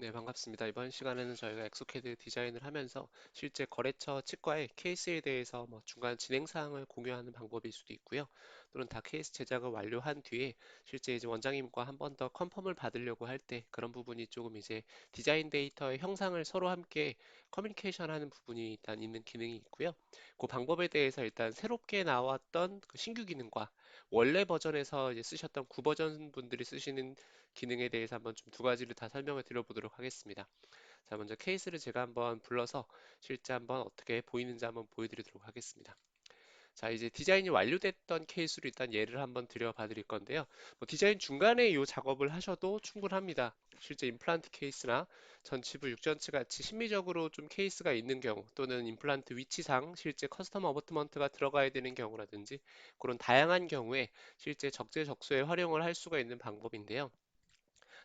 네, 반갑습니다. 이번 시간에는 저희가 엑소캐드 디자인을 하면서 실제 거래처 치과의 케이스에 대해서 중간 진행 사항을 공유하는 방법일 수도 있고요. 또는 다 케이스 제작을 완료한 뒤에 실제 이제 원장님과 한 번 더 컨펌을 받으려고 할 때 그런 부분이 조금 이제 디자인 데이터의 형상을 서로 함께 커뮤니케이션 하는 부분이 일단 있는 기능이 있고요. 그 방법에 대해서 일단 새롭게 나왔던 그 신규 기능과 원래 버전에서 이제 쓰셨던 구버전 분들이 쓰시는 기능에 대해서 한번 좀 두 가지를 다 설명을 드려보도록 하겠습니다. 자, 먼저 케이스를 제가 한번 불러서 실제 한번 어떻게 보이는지 한번 보여드리도록 하겠습니다. 자, 이제 디자인이 완료됐던 케이스로 일단 예를 한번 드려봐 드릴 건데요. 디자인 중간에 이 작업을 하셔도 충분합니다. 실제 임플란트 케이스나 전치부 육전치 같이 심미적으로 좀 케이스가 있는 경우 또는 임플란트 위치상 실제 커스텀 어버트먼트가 들어가야 되는 경우라든지 그런 다양한 경우에 실제 적재적소에 활용을 할 수가 있는 방법인데요.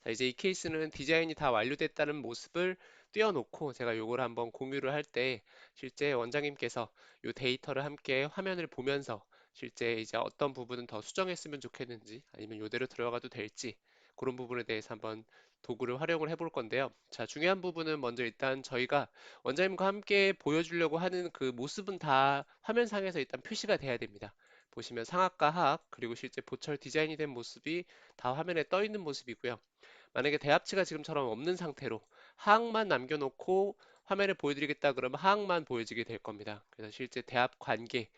자, 이제 이 케이스는 디자인이 다 완료됐다는 모습을 띄워놓고 제가 요걸 한번 공유를 할 때 실제 원장님께서 이 데이터를 함께 화면을 보면서 실제 이제 어떤 부분은 더 수정했으면 좋겠는지 아니면 이대로 들어가도 될지 그런 부분에 대해서 한번 도구를 활용을 해볼 건데요. 자, 중요한 부분은 먼저 일단 저희가 원장님과 함께 보여주려고 하는 그 모습은 다 화면상에서 일단 표시가 돼야 됩니다. 보시면 상악과 하악 그리고 실제 보철 디자인이 된 모습이 다 화면에 떠 있는 모습이고요. 만약에 대합치가 지금처럼 없는 상태로 하악만 남겨놓고 화면을 보여드리겠다 그러면 하악만 보여지게 될 겁니다. 그래서 실제 대합 관계,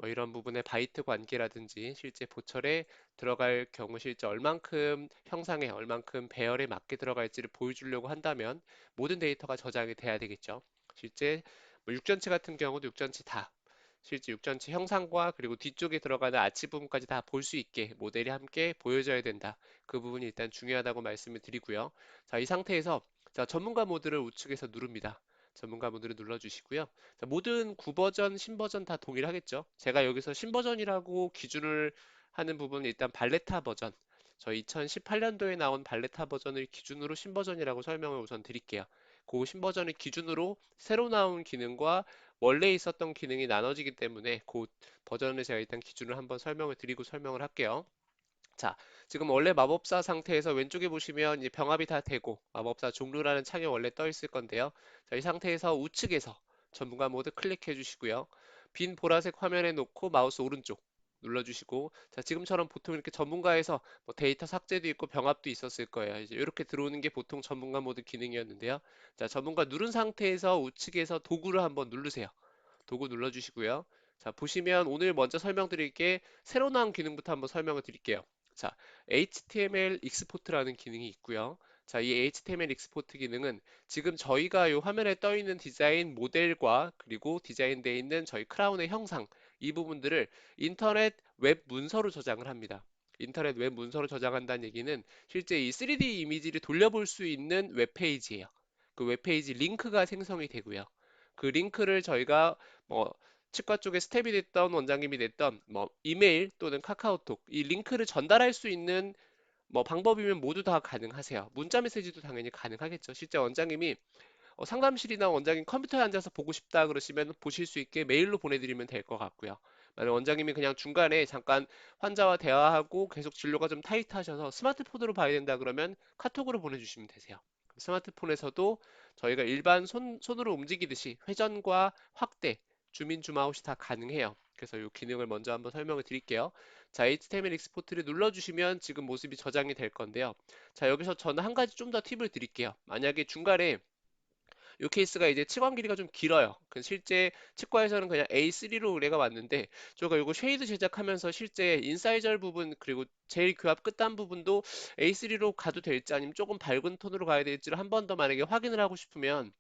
이런 부분의 바이트 관계라든지 실제 보철에 들어갈 경우 실제 얼만큼 형상에 얼만큼 배열에 맞게 들어갈지를 보여주려고 한다면 모든 데이터가 저장이 돼야 되겠죠. 실제 육전치 같은 경우도 육전치 다 실제 육전치 형상과 그리고 뒤쪽에 들어가는 아치 부분까지 다 볼 수 있게 모델이 함께 보여져야 된다. 그 부분이 일단 중요하다고 말씀을 드리고요. 자, 이 상태에서 자, 전문가 모드를 우측에서 누릅니다. 전문가 모드를 눌러주시고요. 자, 모든 구버전, 신버전 다 동일하겠죠. 제가 여기서 신버전이라고 기준을 하는 부분은 일단 발레타 버전. 저 2018년도에 나온 발레타 버전을 기준으로 신버전이라고 설명을 우선 드릴게요. 그 신버전을 기준으로 새로 나온 기능과 원래 있었던 기능이 나눠지기 때문에 그 버전을 제가 일단 기준을 한번 설명을 드리고 설명을 할게요. 자, 지금 원래 마법사 상태에서 왼쪽에 보시면 이제 병합이 다 되고 마법사 종류라는 창이 원래 떠 있을 건데요. 자, 이 상태에서 우측에서 전문가 모드 클릭해 주시고요. 빈 보라색 화면에 놓고 마우스 오른쪽 눌러주시고 자, 지금처럼 보통 이렇게 전문가에서 데이터 삭제도 있고 병합도 있었을 거예요. 이제 이렇게 들어오는 게 보통 전문가 모드 기능이었는데요. 자, 전문가 누른 상태에서 우측에서 도구를 한번 누르세요. 도구 눌러주시고요. 자, 보시면 오늘 먼저 설명드릴 게 새로 나온 기능부터 한번 설명을 드릴게요. 자, HTML 익스포트라는 기능이 있고요. 자, 이 HTML 익스포트 기능은 지금 저희가 이 화면에 떠 있는 디자인 모델과 그리고 디자인되어 있는 저희 크라운의 형상 이 부분들을 인터넷 웹 문서로 저장을 합니다. 인터넷 웹 문서로 저장한다는 얘기는 실제 이 3D 이미지를 돌려볼 수 있는 웹페이지예요. 그 웹페이지 링크가 생성이 되고요. 그 링크를 저희가 뭐 치과 쪽에 스텝이 됐던 원장님이 됐던 이메일 또는 카카오톡 이 링크를 전달할 수 있는 방법이면 모두 다 가능하세요. 문자 메시지도 당연히 가능하겠죠. 실제 원장님이 상담실이나 원장님 컴퓨터에 앉아서 보고 싶다 그러시면 보실 수 있게 메일로 보내드리면 될 것 같고요. 만약 원장님이 그냥 중간에 잠깐 환자와 대화하고 계속 진료가 좀 타이트하셔서 스마트폰으로 봐야 된다 그러면 카톡으로 보내주시면 되세요. 스마트폰에서도 저희가 일반 손으로 움직이듯이 회전과 확대, 줌인, 줌아웃이 다 가능해요. 그래서 이 기능을 먼저 한번 설명을 드릴게요. 자, HTML 익스포트를 눌러주시면 지금 모습이 저장이 될 건데요. 자, 여기서 저는 한 가지 좀 더 팁을 드릴게요. 만약에 중간에 이 케이스가 이제 치관 길이가 좀 길어요. 그 실제 치과에서는 그냥 A3로 의뢰가 왔는데 저희가 이거 쉐이드 제작하면서 실제 인사이절 부분 그리고 제일 교합 끝단 부분도 A3로 가도 될지 아니면 조금 밝은 톤으로 가야 될지를 한 번 더 만약에 확인을 하고 싶으면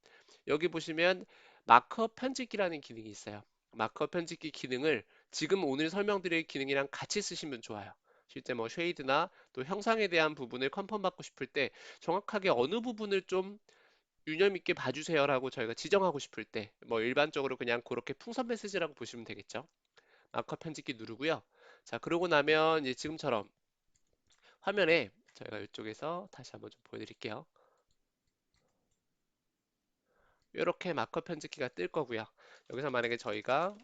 여기 보시면 마커 편집기라는 기능이 있어요. 마커 편집기 기능을 지금 오늘 설명드릴 기능이랑 같이 쓰시면 좋아요. 실제 쉐이드나 또 형상에 대한 부분을 컨펌 받고 싶을 때 정확하게 어느 부분을 좀 유념 있게 봐주세요라고 저희가 지정하고 싶을 때 일반적으로 그냥 그렇게 풍선 메시지라고 보시면 되겠죠. 마커 편집기 누르고요. 자, 그러고 나면 이제 지금처럼 화면에 저희가 이쪽에서 다시 한번 좀 보여드릴게요. 이렇게 마커 편집기가 뜰 거고요. 여기서 만약에 저희가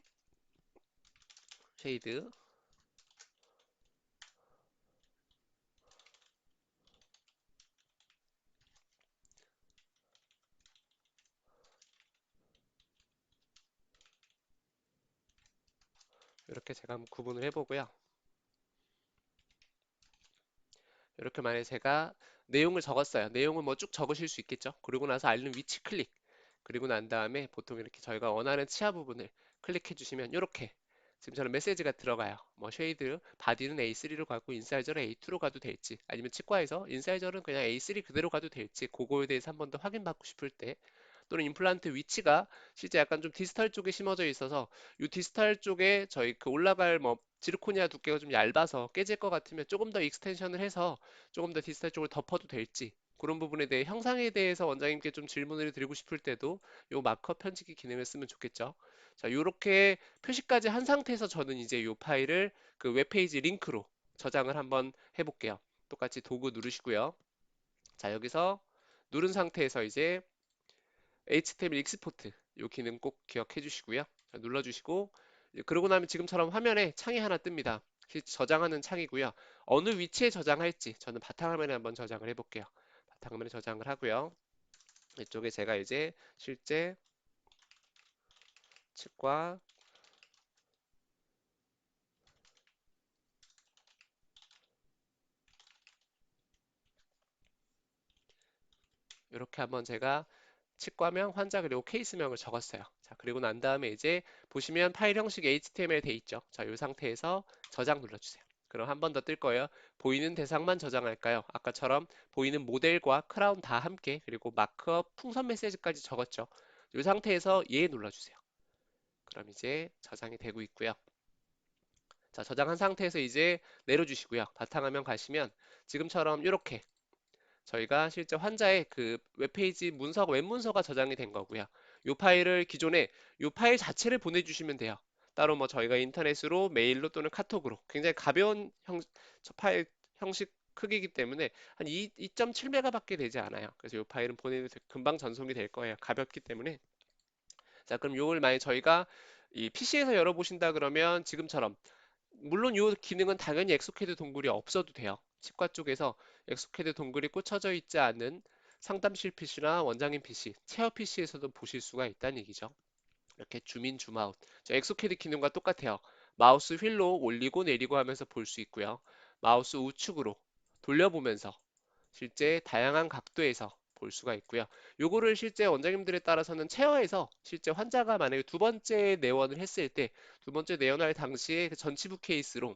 쉐이드 이렇게 제가 한번 구분을 해보고요. 이렇게 만약에 제가 내용을 적었어요. 내용을 뭐 쭉 적으실 수 있겠죠. 그리고 나서 알림 위치 클릭. 그리고 난 다음에 보통 이렇게 저희가 원하는 치아 부분을 클릭해 주시면 이렇게 지금처럼 메시지가 들어가요. 뭐 쉐이드 바디는 A3로 가고 인사이저는 A2로 가도 될지 아니면 치과에서 인사이저는 그냥 A3 그대로 가도 될지 그거에 대해서 한 번 더 확인받고 싶을 때 또는 임플란트 위치가 실제 약간 좀 디스탈 쪽에 심어져 있어서 이 디스탈 쪽에 저희 그 올라갈 뭐 지르코니아 두께가 좀 얇아서 깨질 것 같으면 조금 더 익스텐션을 해서 조금 더 디스탈 쪽을 덮어도 될지 그런 부분에 대해 형상에 대해서 원장님께 좀 질문을 드리고 싶을 때도 이 마커 편집기 기능을 쓰면 좋겠죠. 자, 이렇게 표시까지 한 상태에서 저는 이제 이 파일을 그 웹페이지 링크로 저장을 한번 해볼게요. 똑같이 도구 누르시고요. 자, 여기서 누른 상태에서 이제 HTML 익스포트 이 기능 꼭 기억해 주시고요. 자, 눌러주시고 그러고 나면 지금처럼 화면에 창이 하나 뜹니다. 저장하는 창이고요. 어느 위치에 저장할지 저는 바탕화면에 한번 저장을 해볼게요. 바탕화면에 저장을 하고요. 이쪽에 제가 이제 실제 측과 이렇게 한번 제가 치과명, 환자 그리고 케이스명을 적었어요. 자, 그리고 난 다음에 이제 보시면 파일 형식 HTML 돼 있죠. 자, 이 상태에서 저장 눌러주세요. 그럼 한 번 더 뜰 거예요. 보이는 대상만 저장할까요? 아까처럼 보이는 모델과 크라운 다 함께 그리고 마크업 풍선 메시지까지 적었죠. 이 상태에서 예 눌러주세요. 그럼 이제 저장이 되고 있고요. 자, 저장한 상태에서 이제 내려주시고요. 바탕화면 가시면 지금처럼 이렇게 저희가 실제 환자의 그 웹페이지 문서가 웹문서가 저장이 된 거고요. 이 파일을 기존에 이 파일 자체를 보내주시면 돼요. 따로 뭐 저희가 인터넷으로 메일로 또는 카톡으로 굉장히 가벼운 저 파일 형식 크기이기 때문에 한 2.7메가밖에 되지 않아요. 그래서 이 파일은 보내도 금방 전송이 될 거예요. 가볍기 때문에. 자, 그럼 요걸 만약 저희가 이 PC에서 열어보신다 그러면 지금처럼 물론 이 기능은 당연히 엑소캐드 동굴이 없어도 돼요. 치과 쪽에서 엑소캐드 동굴이 꽂혀져 있지 않은 상담실 PC나 원장님 PC, 체어 PC에서도 보실 수가 있다는 얘기죠. 이렇게 줌인, 줌아웃. 엑소캐드 기능과 똑같아요. 마우스 휠로 올리고 내리고 하면서 볼 수 있고요. 마우스 우측으로 돌려보면서 실제 다양한 각도에서 볼 수가 있고요. 요거를 실제 원장님들에 따라서는 체어에서 실제 환자가 만약에 두 번째 내원을 했을 때 두 번째 내원할 당시에 그 전치부 케이스로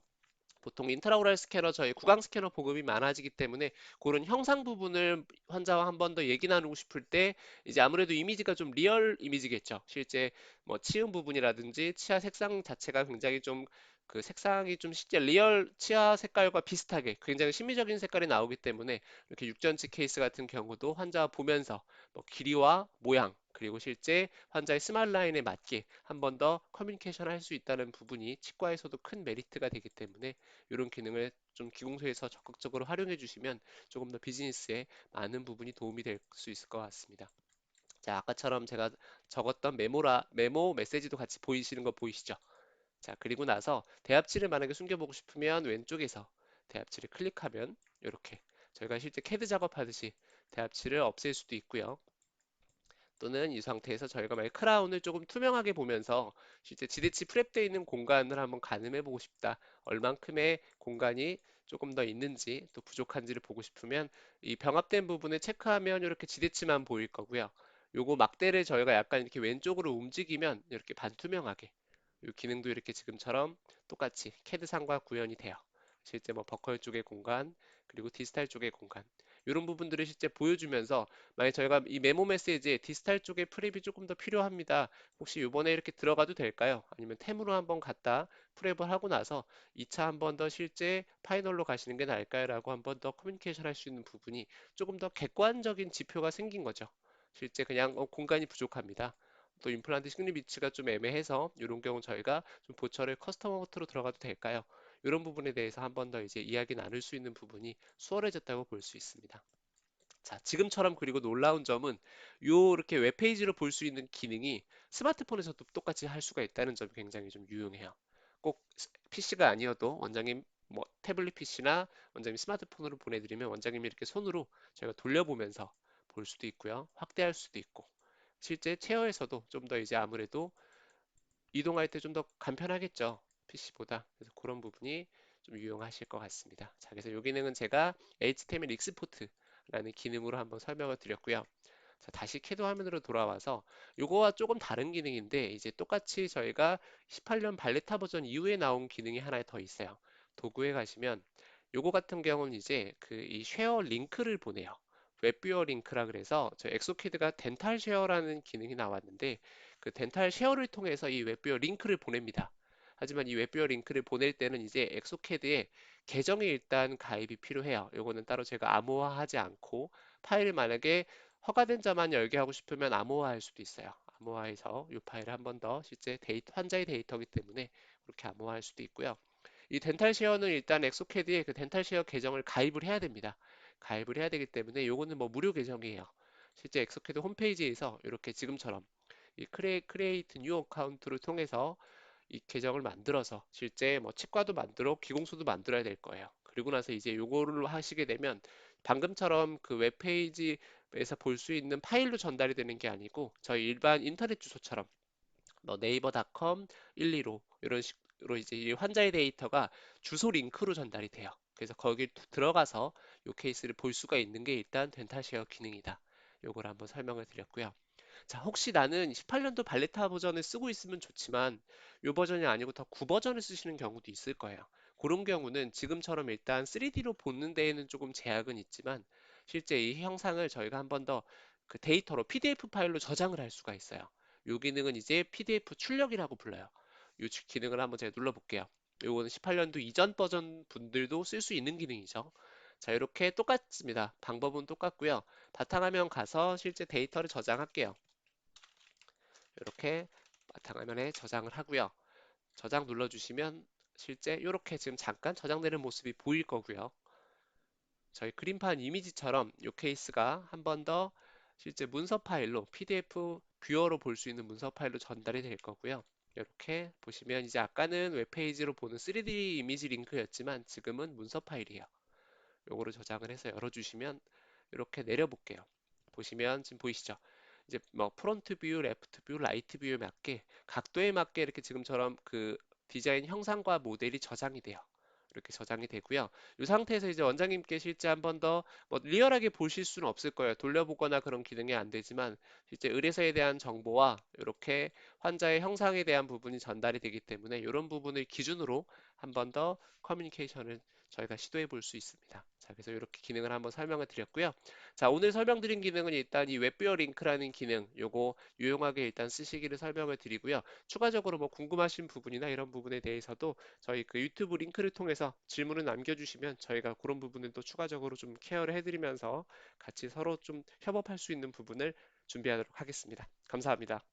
보통 인트라오랄 스캐너 저희 구강 스캐너 보급이 많아지기 때문에 그런 형상 부분을 환자와 한 번 더 얘기 나누고 싶을 때 이제 아무래도 이미지가 좀 리얼 이미지겠죠. 실제 뭐 치음 부분이라든지 치아 색상 자체가 굉장히 좀 그 색상이 좀 실제 리얼 치아 색깔과 비슷하게 굉장히 심미적인 색깔이 나오기 때문에 이렇게 육전치 케이스 같은 경우도 환자 보면서 뭐 길이와 모양 그리고 실제 환자의 스마일 라인에 맞게 한 번 더 커뮤니케이션 할 수 있다는 부분이 치과에서도 큰 메리트가 되기 때문에 이런 기능을 좀 기공소에서 적극적으로 활용해 주시면 조금 더 비즈니스에 많은 부분이 도움이 될 수 있을 것 같습니다. 자, 아까처럼 제가 적었던 메모 메시지도 같이 보이시는 거 보이시죠? 자, 그리고 나서 대합치를 만약에 숨겨보고 싶으면 왼쪽에서 대합치를 클릭하면 이렇게 저희가 실제 캐드 작업하듯이 대합치를 없앨 수도 있고요. 또는 이 상태에서 저희가 만약 크라운을 조금 투명하게 보면서 실제 지대치 프랩되어 있는 공간을 한번 가늠해 보고 싶다. 얼만큼의 공간이 조금 더 있는지 또 부족한지를 보고 싶으면 이 병합된 부분을 체크하면 이렇게 지대치만 보일 거고요. 요거 막대를 저희가 약간 이렇게 왼쪽으로 움직이면 이렇게 반투명하게 이 기능도 이렇게 지금처럼 똑같이 캐드상과 구현이 돼요. 실제 뭐 버컬 쪽의 공간 그리고 디스탈 쪽의 공간 이런 부분들을 실제 보여주면서 만약 저희가 이 메모 메시지에 디스탈 쪽에 프랩이 조금 더 필요합니다. 혹시 이번에 이렇게 들어가도 될까요? 아니면 템으로 한번 갔다 프랩을 하고 나서 2차 한번 더 실제 파이널로 가시는 게 나을까요? 라고 한번 더 커뮤니케이션 할 수 있는 부분이 조금 더 객관적인 지표가 생긴 거죠. 실제 그냥 공간이 부족합니다. 또 임플란트 식립 위치가 좀 애매해서 이런 경우 저희가 좀 보철을 커스텀 버튼로 들어가도 될까요? 이런 부분에 대해서 한번 더 이제 이야기 나눌 수 있는 부분이 수월해졌다고 볼 수 있습니다. 자, 지금처럼 그리고 놀라운 점은 이렇게 웹페이지로 볼 수 있는 기능이 스마트폰에서도 똑같이 할 수가 있다는 점이 굉장히 좀 유용해요. 꼭 PC가 아니어도 원장님 뭐 태블릿 PC나 원장님 스마트폰으로 보내드리면 원장님이 이렇게 손으로 저희가 돌려보면서 볼 수도 있고요. 확대할 수도 있고 실제 체어에서도 좀 더 이제 아무래도 이동할 때 좀 더 간편하겠죠. PC보다. 그래서 그런 부분이 좀 유용하실 것 같습니다. 자, 그래서 이 기능은 제가 HTML 익스포트라는 기능으로 한번 설명을 드렸고요. 자, 다시 캐드 화면으로 돌아와서 이거와 조금 다른 기능인데 이제 똑같이 저희가 18년 발레타 버전 이후에 나온 기능이 하나 더 있어요. 도구에 가시면 요거 같은 경우는 이제 그 이 쉐어 링크를 보내요. 웹뷰어 링크라 그래서 저 엑소캐드가 덴탈 쉐어라는 기능이 나왔는데 그 덴탈 쉐어를 통해서 이 웹뷰어 링크를 보냅니다. 하지만 이 웹뷰어 링크를 보낼 때는 이제 엑소캐드에 계정이 일단 가입이 필요해요. 요거는 따로 제가 암호화하지 않고 파일을 만약에 허가된 자만 열게 하고 싶으면 암호화할 수도 있어요. 암호화해서 이 파일을 한 번 더 실제 환자의 데이터이기 때문에 그렇게 암호화할 수도 있고요. 이 덴탈 쉐어는 일단 엑소캐드에 그 덴탈 쉐어 계정을 가입을 해야 됩니다. 가입을 해야 되기 때문에 요거는 뭐 무료 계정이에요. 실제 엑소캐드 홈페이지에서 이렇게 지금처럼 이 크리에이트 뉴 어카운트를 통해서 이 계정을 만들어서 실제 뭐 치과도 만들어 기공소도 만들어야 될 거예요. 그리고 나서 이제 요거를 하시게 되면 방금처럼 그 웹페이지에서 볼 수 있는 파일로 전달이 되는 게 아니고 저희 일반 인터넷 주소처럼 뭐 네이버닷컴 125 이런 식으로 이제 이 환자의 데이터가 주소 링크로 전달이 돼요. 그래서 거기 들어가서 이 케이스를 볼 수가 있는 게 일단 덴탈쉐어 기능이다. 요걸 한번 설명을 드렸고요. 자, 혹시 나는 18년도 발레타 버전을 쓰고 있으면 좋지만 이 버전이 아니고 더 9버전을 쓰시는 경우도 있을 거예요. 그런 경우는 지금처럼 일단 3D로 보는 데에는 조금 제약은 있지만 실제 이 형상을 저희가 한번 더 그 데이터로 PDF 파일로 저장을 할 수가 있어요. 이 기능은 이제 PDF 출력이라고 불러요. 이 기능을 한번 제가 눌러볼게요. 이거는 18년도 이전 버전 분들도 쓸 수 있는 기능이죠. 자, 이렇게 똑같습니다. 방법은 똑같고요. 바탕화면 가서 실제 데이터를 저장할게요. 이렇게 바탕화면에 저장을 하고요. 저장 눌러주시면 실제 이렇게 지금 잠깐 저장되는 모습이 보일 거고요. 저희 그림판 이미지처럼 이 케이스가 한 번 더 실제 문서 파일로 PDF 뷰어로 볼 수 있는 문서 파일로 전달이 될 거고요. 이렇게 보시면 이제 아까는 웹페이지로 보는 3D 이미지 링크였지만 지금은 문서 파일이에요. 요거를 저장을 해서 열어주시면 이렇게 내려볼게요. 보시면 지금 보이시죠? 이제 뭐 프론트 뷰, 레프트 뷰, 라이트 뷰에 맞게 각도에 맞게 이렇게 지금처럼 그 디자인 형상과 모델이 저장이 돼요. 이렇게 저장이 되고요. 이 상태에서 이제 원장님께 실제 한 번 더 뭐 리얼하게 보실 수는 없을 거예요. 돌려보거나 그런 기능이 안 되지만 실제 의뢰서에 대한 정보와 이렇게 환자의 형상에 대한 부분이 전달이 되기 때문에 이런 부분을 기준으로 한 번 더 커뮤니케이션을 저희가 시도해 볼 수 있습니다. 자, 그래서 이렇게 기능을 한번 설명을 드렸고요. 자, 오늘 설명드린 기능은 일단 이 웹뷰어 링크라는 기능, 요거 유용하게 일단 쓰시기를 설명을 드리고요. 추가적으로 뭐 궁금하신 부분이나 이런 부분에 대해서도 저희 그 유튜브 링크를 통해서 질문을 남겨주시면 저희가 그런 부분을 또 추가적으로 좀 케어를 해드리면서 같이 서로 좀 협업할 수 있는 부분을 준비하도록 하겠습니다. 감사합니다.